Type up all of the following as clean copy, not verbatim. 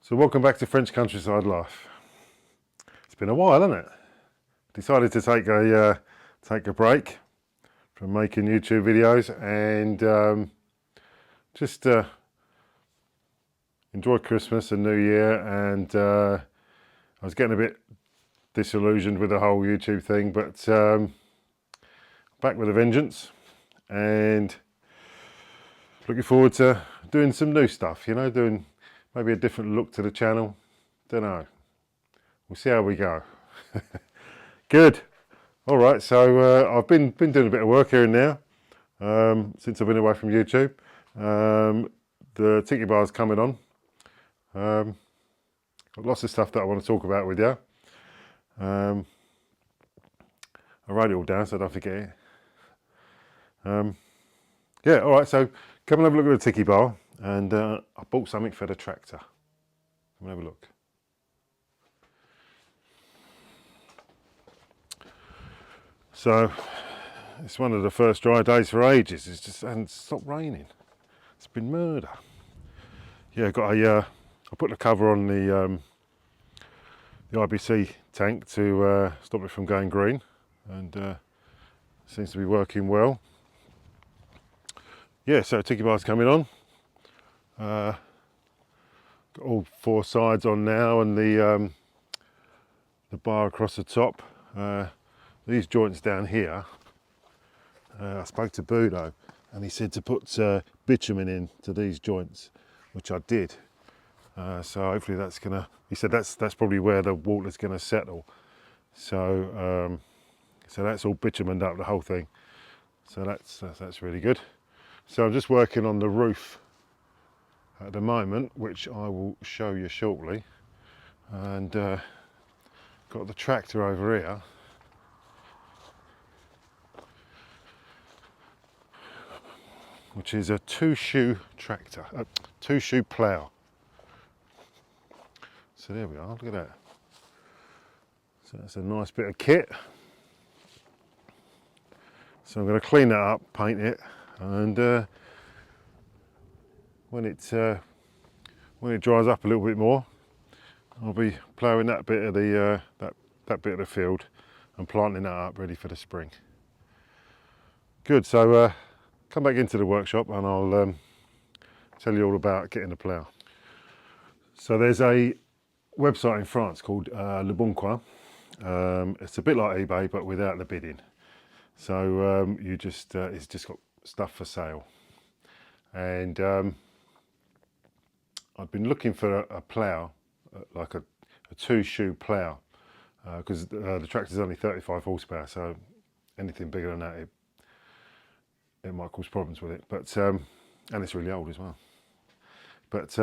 So welcome back to French Countryside Life. It's been a while, hasn't it? Decided to take a break from making YouTube videos and just enjoy Christmas and New Year. And I was getting a bit disillusioned with the whole YouTube thing, but back with a vengeance and looking forward to doing some new stuff. You know, doing maybe a different look to the channel. Don't know. We'll see how we go. Good. All right. So I've been doing a bit of work here and now since I've been away from YouTube. The Tiki Bar's coming on. Got lots of stuff that I want to talk about with you. I wrote it all down so I don't forget it. Yeah. All right. So come and have a look at the Tiki Bar. And I bought something for the tractor. Come and have a look. So it's one of the first dry days for ages. It's just hasn't stopped raining. It's been murder. Yeah, I put the cover on the IBC tank to stop it from going green, and seems to be working well. Yeah, so Tiki Bar's coming on. Got all four sides on now, and the bar across the top. These joints down here, I spoke to Budo and he said to put bitumen into these joints, which I did. So hopefully that's gonna, he said that's probably where the water's gonna settle. So so that's all bitumened up, the whole thing. So that's really good. So I'm just working on the roof at the moment, which I will show you shortly. And got the tractor over here. Which is a two-shoe tractor, a two-shoe plough. So there we are, look at that. So that's a nice bit of kit. So I'm going to clean that up, paint it, and when it dries up a little bit more, I'll be ploughing that bit of the that bit of the field and planting that up ready for the spring. Good. So come back into the workshop and I'll tell you all about getting the plough. So there's a website in France called Le Bon Coin. It's a bit like eBay but without the bidding. So you just it's just got stuff for sale, and I've been looking for a plough, like a two-shoe plough, because the tractor's only 35 horsepower, so anything bigger than that it might cause problems with it. But and it's really old as well. But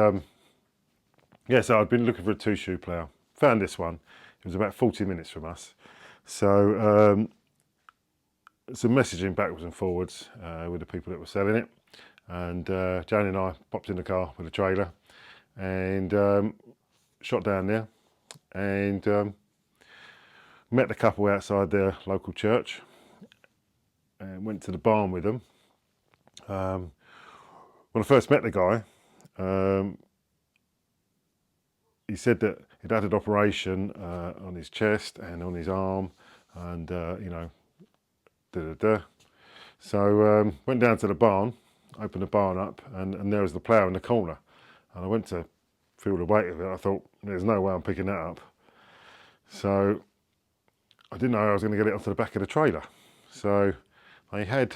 yeah, so I've been looking for a two-shoe plough. Found this one. It was about 40 minutes from us. So some messaging backwards and forwards with the people that were selling it. And Jane and I popped in the car with a trailer and shot down there and met the couple outside their local church and went to the barn with them. When I first met the guy, he said that he'd had an operation on his chest and on his arm, and you know, So went down to the barn, opened the barn up, and there was the plough in the corner. And I went to feel the weight of it. I thought, there's no way I'm picking that up. So I didn't know I was going to get it onto the back of the trailer. So I had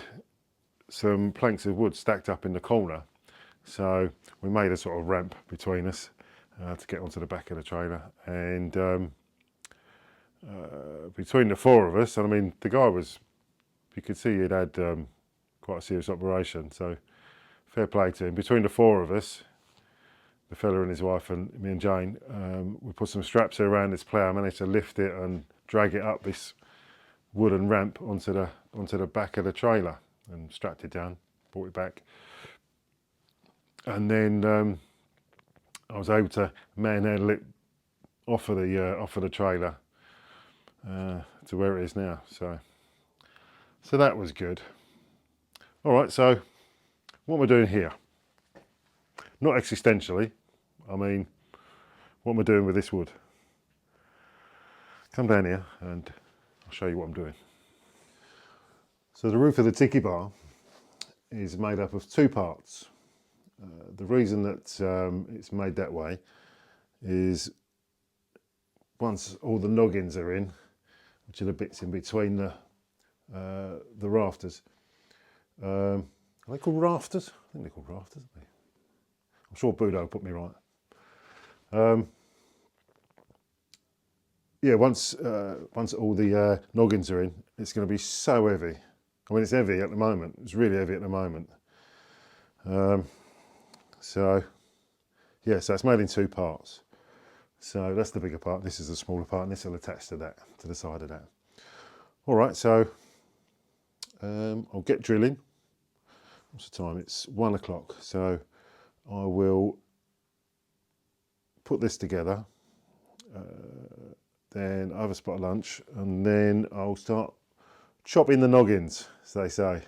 some planks of wood stacked up in the corner. So we made a sort of ramp between us to get onto the back of the trailer. And between the four of us, and I mean, the guy was, you could see he'd had quite a serious operation. So fair play to him. Between the four of us, the fella and his wife and me and Jane, we put some straps around this plough, managed to lift it and drag it up this wooden ramp onto the back of the trailer and strapped it down, brought it back. And then I was able to manhandle it off of the trailer to where it is now. So that was good. All right, so what am I doing here? Not existentially. I mean, what am I doing with this wood? Come down here and I'll show you what I'm doing. So the roof of the Tiki Bar is made up of two parts. The reason that it's made that way is once all the noggins are in, which are the bits in between the rafters. Are they called rafters? I think they're called rafters, aren't they? I'm sure Budo will put me right. Yeah, once all the noggins are in, it's going to be so heavy. I mean, it's heavy at the moment. It's really heavy at the moment. So it's made in two parts. So that's the bigger part. This is the smaller part, and this will attach to that, to the side of that. All right, so I'll get drilling. What's the time? It's 1 o'clock. So I will put this together. Then I have a spot of lunch, and then I'll start chopping the noggins, as they say.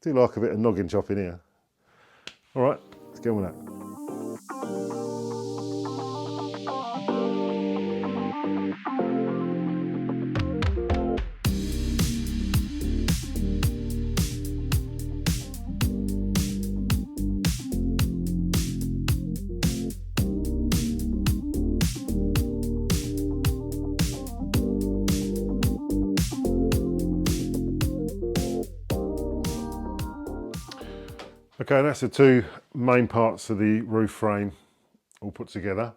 Do like a bit of noggin chopping here. All right, let's get on with that. Okay, that's the two main parts of the roof frame all put together.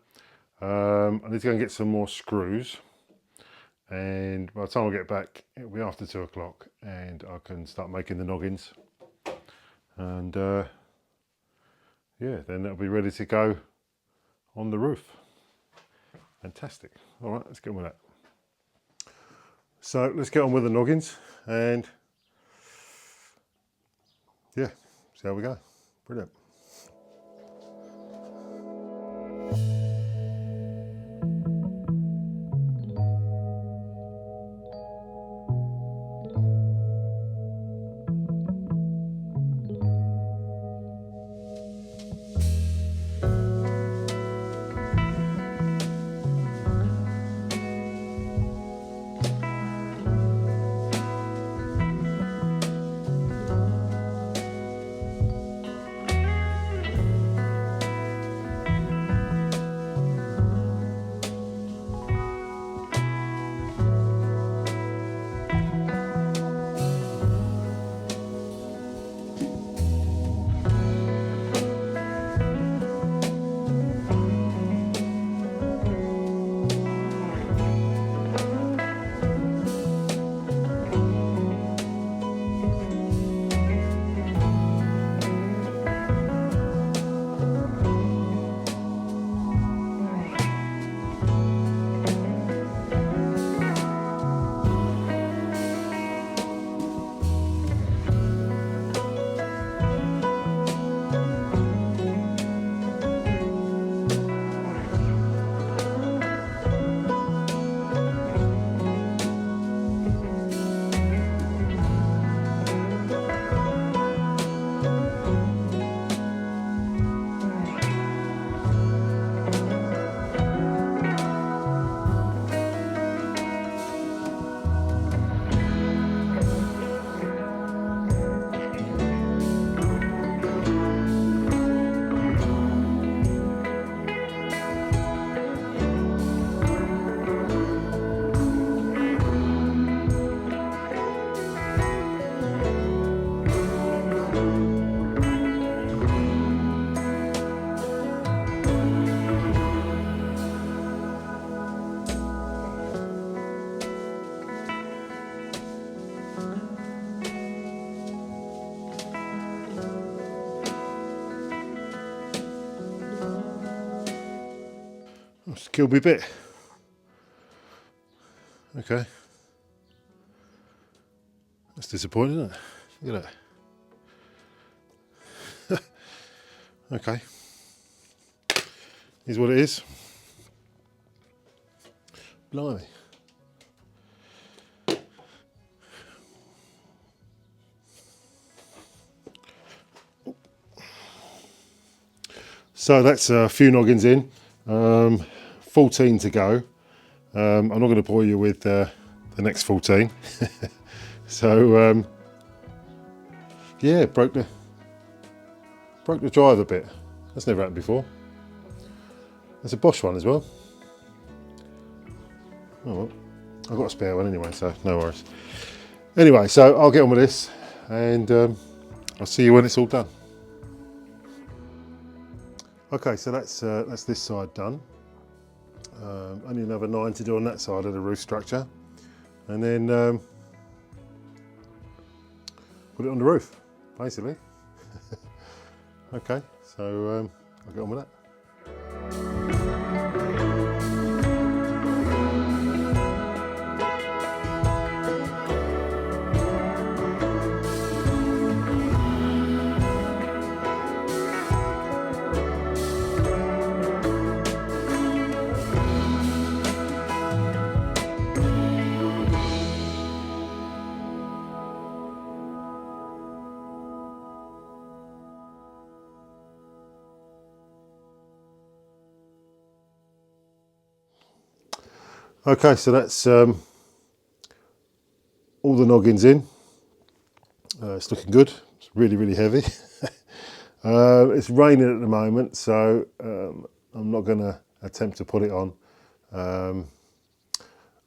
I need to go and get some more screws, and by the time I get back it'll be after 2 o'clock and I can start making the noggins, and yeah, then that'll be ready to go on the roof. Fantastic. All right, let's get on with that. So let's get on with the noggins and yeah, see how we go. Brilliant. That's killed me a bit. Okay. That's disappointing, isn't it? Look at that. Okay. Here's what it is. Blimey. So that's a few noggins in, 14 to go. I'm not going to bore you with the next 14. So yeah, broke the drive a bit. That's never happened before. There's a Bosch one as well. Oh well, I've got a spare one anyway, so no worries. Anyway, so I'll get on with this, and I'll see you when it's all done. Okay, so that's this side done. Only another 9 to do on that side of the roof structure, and then put it on the roof, basically. Okay, so I'll get on with that. Okay, so that's all the noggins in. It's looking good. It's really, really heavy. It's raining at the moment, so I'm not going to attempt to put it on.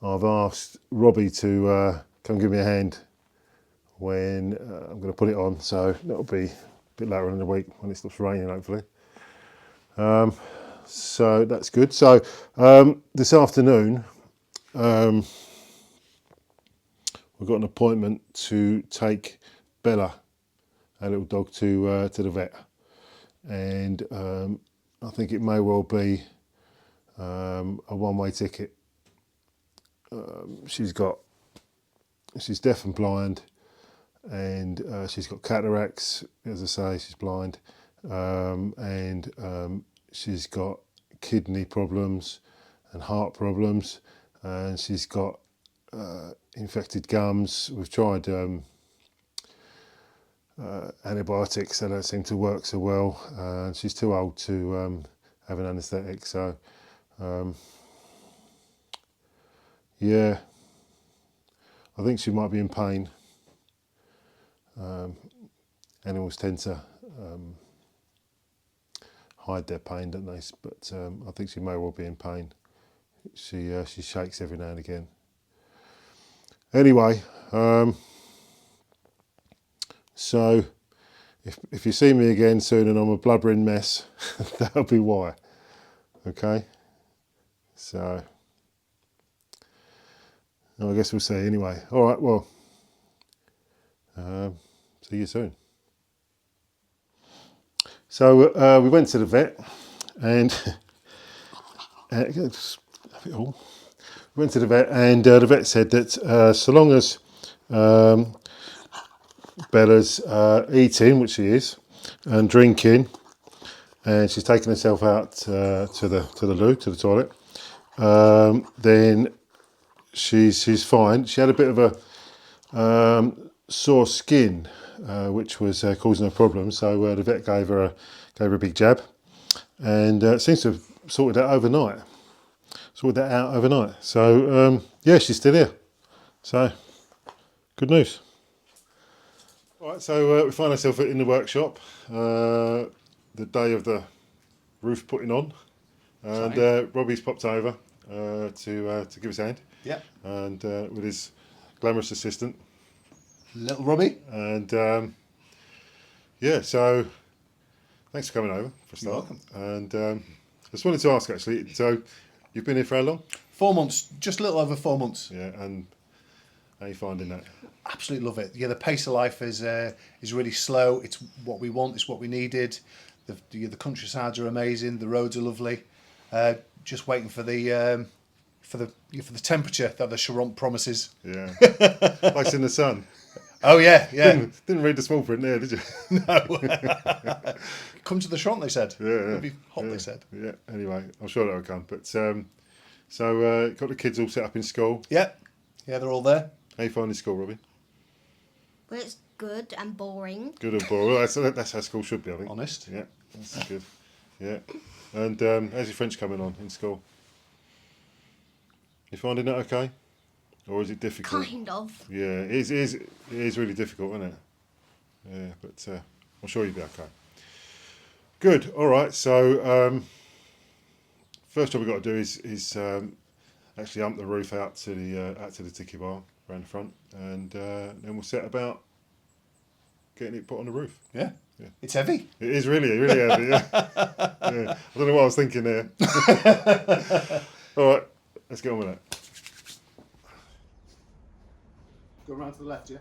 I've asked Robbie to come give me a hand when I'm going to put it on, so that'll be a bit later in the week when it stops raining, hopefully. So that's good. So this afternoon, we've got an appointment to take Bella, our little dog, to the vet, and I think it may well be a one-way ticket. She's deaf and blind, and she's got cataracts. As I say, she's blind, and she's got kidney problems and heart problems, and she's got infected gums. We've tried antibiotics, they don't seem to work so well. She's too old to have an anaesthetic, so yeah, I think she might be in pain. Animals tend to hide their pain, don't they? But I think she may well be in pain. She shakes every now and again. Anyway, so if you see me again soon and I'm a blubbering mess, that'll be why. Okay, so I guess we'll see anyway. All right, well, see you soon. So we went to the vet, and we went to the vet, and the vet said that so long as Bella's eating, which she is, and drinking, and she's taking herself out to the loo, to the toilet, then she's fine. She had a bit of a sore skin, which was causing her problems. So the vet gave her a big jab, and it seems to have sorted that out overnight. So yeah, she's still here. So good news. All right, so we find ourselves in the workshop the day of the roof putting on, and Robbie's popped over to give us a hand. Yeah. And with his glamorous assistant, Little Robbie. And yeah, so thanks for coming over for a start. You're welcome. And I just wanted to ask, actually, so you've been here for how long? 4 months, just a little over 4 months. Yeah, and how are you finding that? Absolutely love it. Yeah, the pace of life is really slow. It's what we want. It's what we needed. The countrysides are amazing. The roads are lovely. Just waiting for the temperature that the Charente promises. Yeah. Nice in the sun. Oh yeah, yeah. Didn't read the small print there, did you? Come to the Charente, they said. Yeah. It'll be hot, they said. Yeah. Anyway, I'm sure that'll come. But so got the kids all set up in school. Yeah, yeah, they're all there. How you finding school, Robbie? Well, it's good and boring. Good and boring. Well, that's how school should be, I think. Honest. Yeah, that's good. Yeah. And how's your French coming on in school? You finding that okay? Or is it difficult? Kind of. Yeah, it is really difficult, isn't it? Yeah, but I'm sure you'll be okay. Good. All right. So first job we've got to do is actually ump the roof out to the Tiki Bar around the front, and then we'll set about getting it put on the roof. Yeah. Yeah. It's heavy. It is really heavy. Yeah. Yeah. I don't know what I was thinking there. All right. Let's get on with that. Go around to the left, yeah?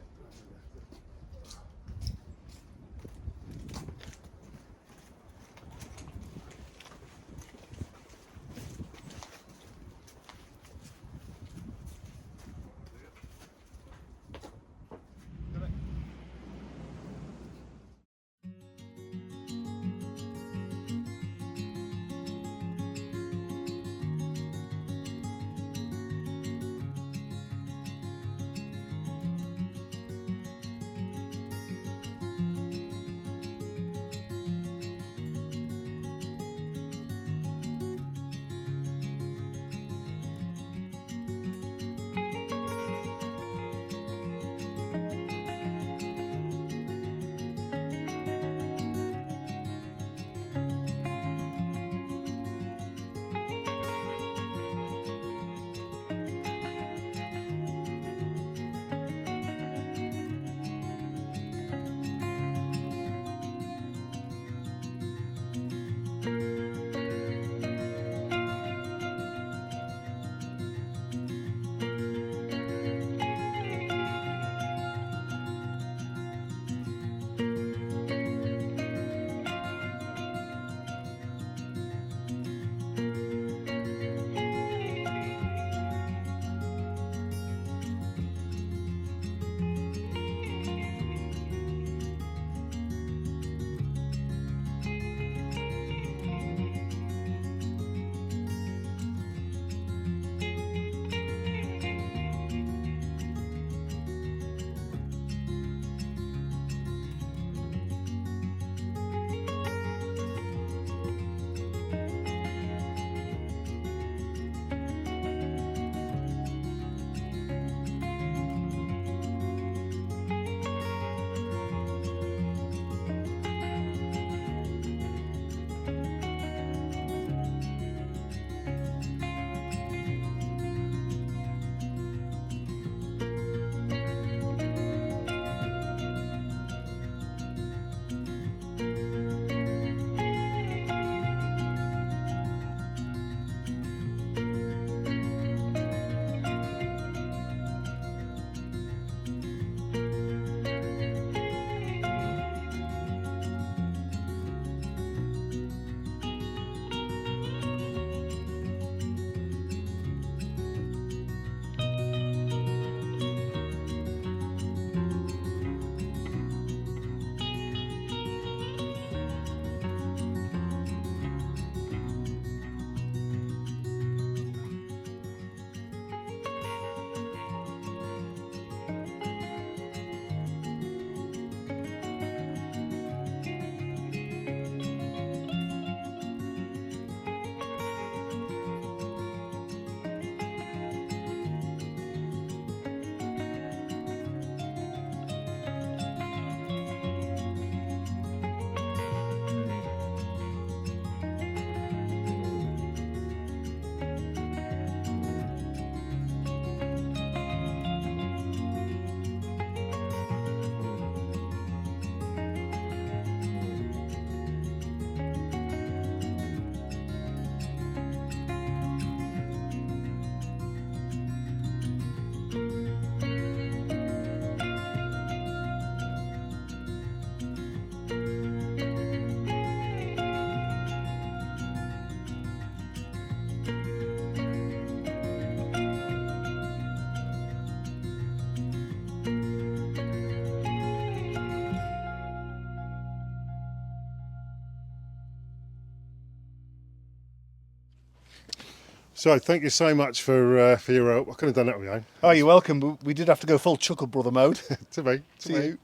So thank you so much for your help. I could have done that on my own. Oh, you're welcome. But we did have to go full Chuckle Brother mode. To me. See you.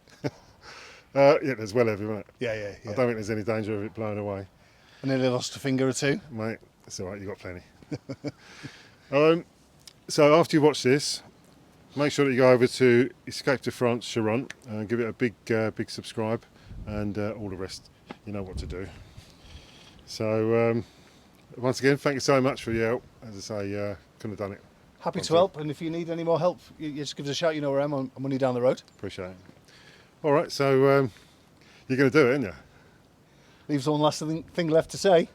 Yeah, there's well heavy, isn't it? Yeah. I don't think there's any danger of it blowing away. I nearly lost a finger or two. Mate, it's all right, you've got plenty. So after you watch this, make sure that you go over to Escape to France Charente and give it a big subscribe and all the rest. You know what to do. So once again, thank you so much for your help. As I say, couldn't have done it. Happy to help, and if you need any more help, you just give us a shout. You know where I am. I'm only down the road. Appreciate it. All right, so you're going to do it, aren't you? Leaves one last thing left to say.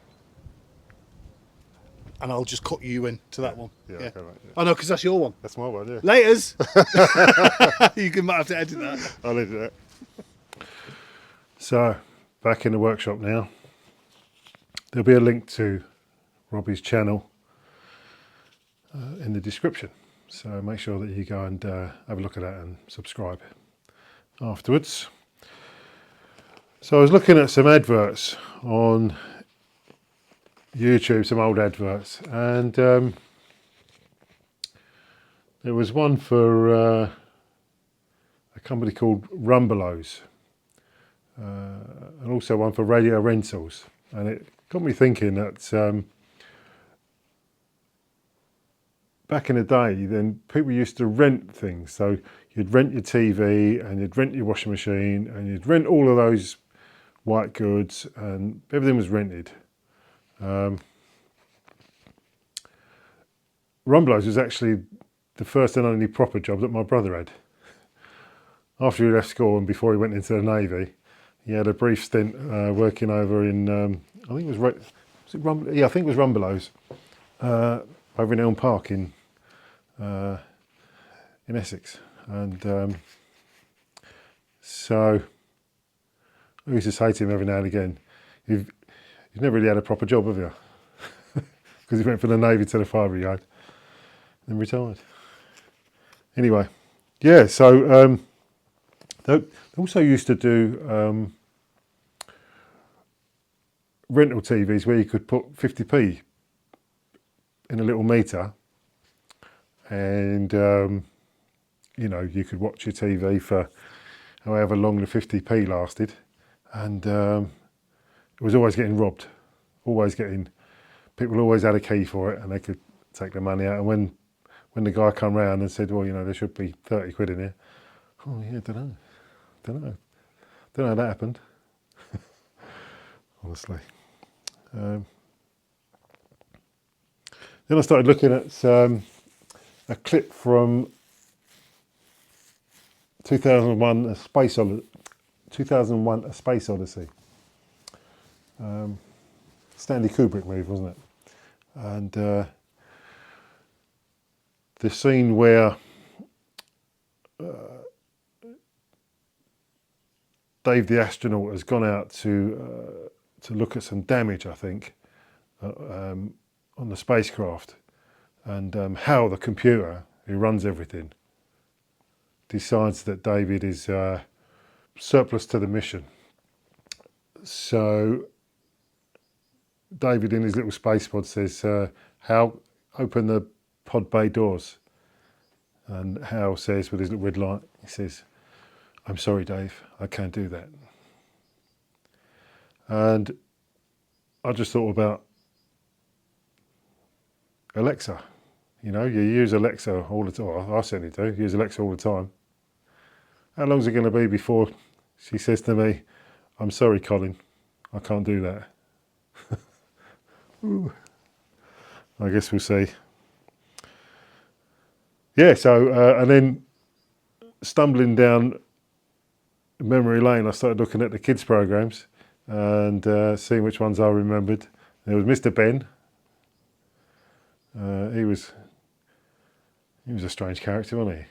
And I'll just cut you in to that one. Yeah. Okay, right, yeah. Oh, no, because that's your one. That's my one, yeah. Laters. You might have to edit that. I'll edit that. So, back in the workshop now. There'll be a link to Robbie's channel in the description. So make sure that you go and have a look at that and subscribe afterwards. So I was looking at some adverts on YouTube, some old adverts, and there was one for a company called Rumbelows, and also one for radio rentals, and it got me thinking that back in the day, then people used to rent things. So you'd rent your TV and you'd rent your washing machine and you'd rent all of those white goods, and everything was rented. Rumbelows was actually the first and only proper job that my brother had. After he left school and before he went into the Navy, he had a brief stint working over in, I think it was I think it was Rumbelows, over in Elm Park in Essex. And so I used to say to him every now and again, you've never really had a proper job, have you? Because he went from the Navy to the fire brigade, then retired. Anyway, yeah, so they also used to do rental TVs where you could put 50p in a little meter, and you know, you could watch your TV for however long the 50p lasted, and it was always getting robbed, people always had a key for it and they could take the money out. And when the guy come round and said, well, you know, there should be 30 quid in here, oh yeah, don't know how that happened. Honestly. Then I started looking at a clip from 2001: A Space Odyssey. Stanley Kubrick movie, wasn't it? And the scene where Dave the astronaut has gone out to look at some damage, I think, on the spacecraft, and how the computer who runs everything decides that David is surplus to the mission. So David in his little space pod says, Hal, open the pod bay doors. And Hal says with his little red light, he says, I'm sorry, Dave, I can't do that. And I just thought about Alexa. You know, you use Alexa all the time. Well, I certainly do, use Alexa all the time. How long is it going to be before she says to me, I'm sorry, Colin, I can't do that? I guess we'll see. Yeah, so, and then stumbling down memory lane, I started looking at the kids' programs and seeing which ones I remembered. There was Mr. Ben. He was a strange character, wasn't he?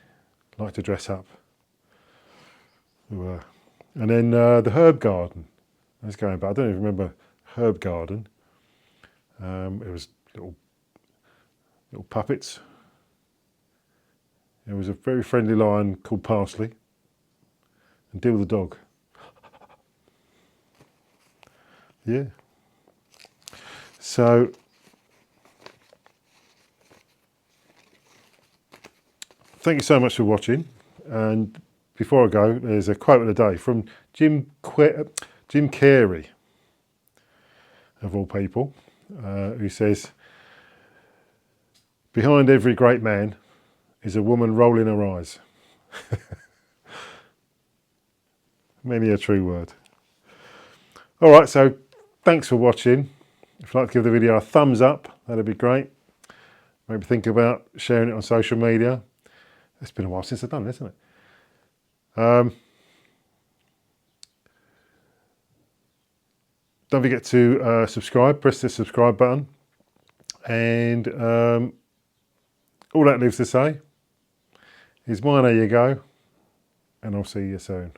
Liked to dress up. And then the Herb Garden. That's going back. I don't even remember Herb Garden. It was little puppets. There was a very friendly lion called Parsley, and Dill the dog. Yeah. So thank you so much for watching. And before I go, there's a quote of the day from Jim Carrey, of all people, who says, "Behind every great man is a woman rolling her eyes." Many a true word. All right, so thanks for watching. If you'd like to give the video a thumbs up, that'd be great. Maybe think about sharing it on social media. It's been a while since I've done it, isn't it? Don't forget to subscribe, press the subscribe button. And all that leaves to say is mine, there you go. And I'll see you soon.